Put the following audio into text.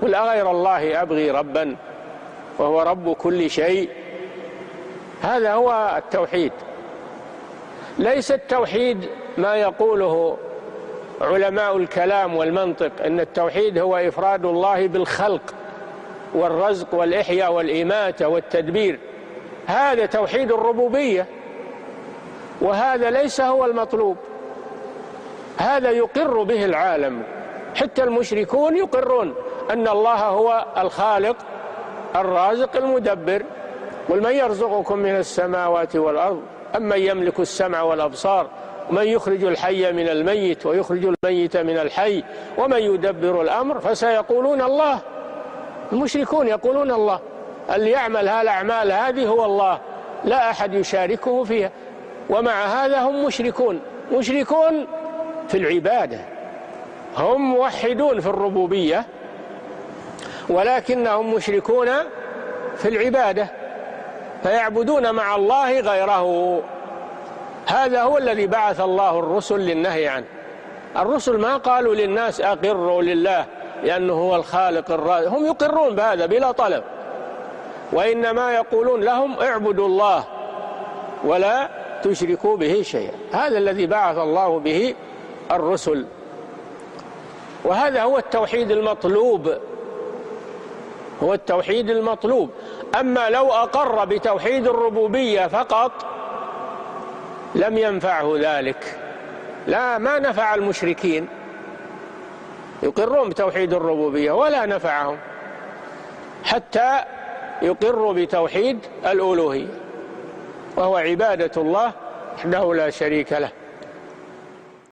قل أغير الله أبغي ربا وهو رب كل شيء. هذا هو التوحيد. ليس التوحيد ما يقوله علماء الكلام والمنطق إن التوحيد هو إفراد الله بالخلق والرزق والإحياء والإماتة والتدبير. هذا توحيد الربوبية، وهذا ليس هو المطلوب. هذا يقر به العالم، حتى المشركون يقرون أن الله هو الخالق الرازق المدبر. قل من يرزقكم من السماوات والأرض أمن يملك السمع والأبصار ومن يخرج الحي من الميت ويخرج الميت من الحي ومن يدبر الأمر. فسيقولون الله. المشركون يقولون الله، اللي يعمل هالأعمال هذه هو الله، لا أحد يشاركه فيها. ومع هذا هم مشركون في العبادة. هم موحدون في الربوبية ولكنهم مشركون في العبادة، فيعبدون مع الله غيره. هذا هو الذي بعث الله الرسل للنهي عنه. الرسل ما قالوا للناس أقروا لله لأنه هو الخالق الرازق، هم يقرون بهذا بلا طلب، وإنما يقولون لهم اعبدوا الله ولا تشركوا به شيئا. هذا الذي بعث الله به الرسل، وهذا هو التوحيد المطلوب، هو التوحيد المطلوب. أما لو أقر بتوحيد الربوبية فقط لم ينفعه ذلك، لا، ما نفع المشركين، يقرون بتوحيد الربوبية ولا نفعهم حتى يقروا بتوحيد الألوهية، وهو عبادة الله وحده لا شريك له.